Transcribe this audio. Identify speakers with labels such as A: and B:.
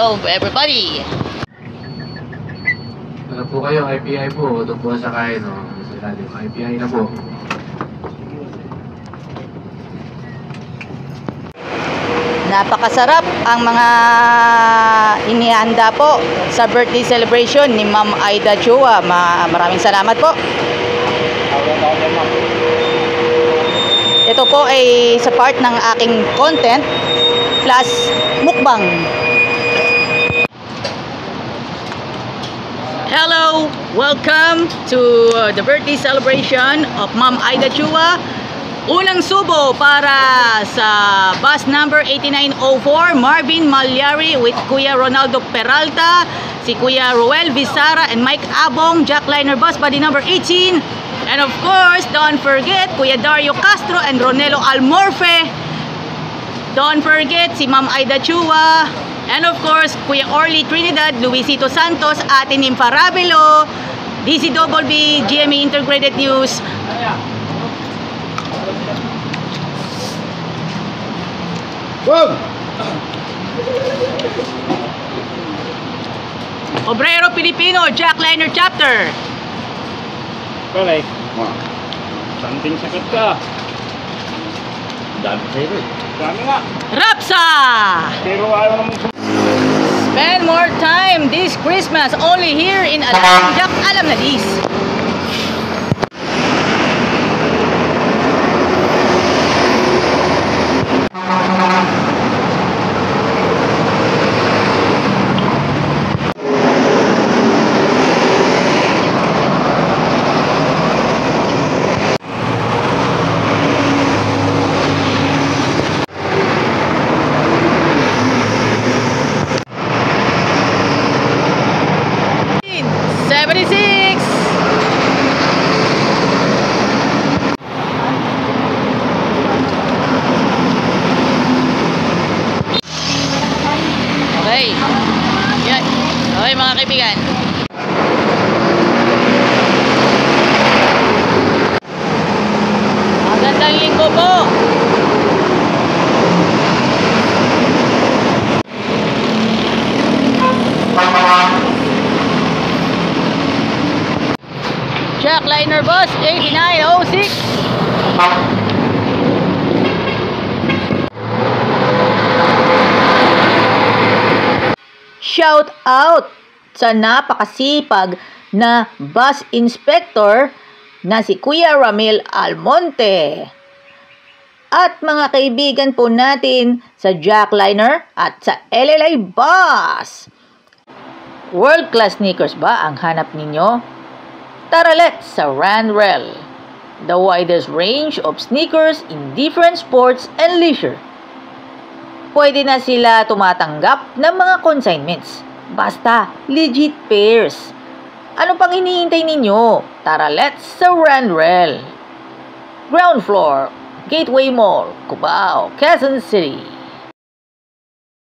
A: Hello everybody!
B: Ano po kayo, IPI po, doon po sa kain, no? Sila din, IPI na po.
A: Napakasarap ang mga inihanda po sa birthday celebration ni Ma'am Aida Chua. Maraming salamat po. Ito po ay sa part ng aking content plus mukbang. Hello! Welcome to the birthday celebration of Ma'am Aida Chua. Unang subo para sa bus number 8904, Marvin Malyari with Kuya Ronaldo Peralta, si Kuya Roel Visara and Mike Abong, Jackliner bus body number 18. And of course, don't forget Kuya Dario Castro and Ronelo Almorfe. Don't forget si Ma'am Aida Chua. And of course, Kuya Orly Trinidad, Luisito Santos, Ate Nympha Ravelo, DCBB, GMA Integrated News.
C: Wow!
A: Obrero Pilipino, Jackliner Chapter.
C: Palay. Santing sakat ka. Dami sa'yo rin. Dami nga.
A: Rapsa!
C: Pero ayaw naman
A: Spend more time this Christmas only here in Alam Jack Alam na Dis. Okay. Yan. Okay mga kaibigan. Magandang linggo po. Jackliner bus 8906. Shout out sa napakasipag na bus inspector na si Kuya Ramil Almonte. At mga kaibigan po natin sa Jackliner at sa LLA Bus. World class sneakers ba ang hanap ninyo? Tara let's sa Randrel, the widest range of sneakers in different sports and leisure. Pwede na sila tumatanggap ng mga consignments. Basta, legit pairs. Ano pang hinihintay ninyo? Tara, let's sa Randrel. Ground floor, Gateway Mall, Cubao, Quezon City.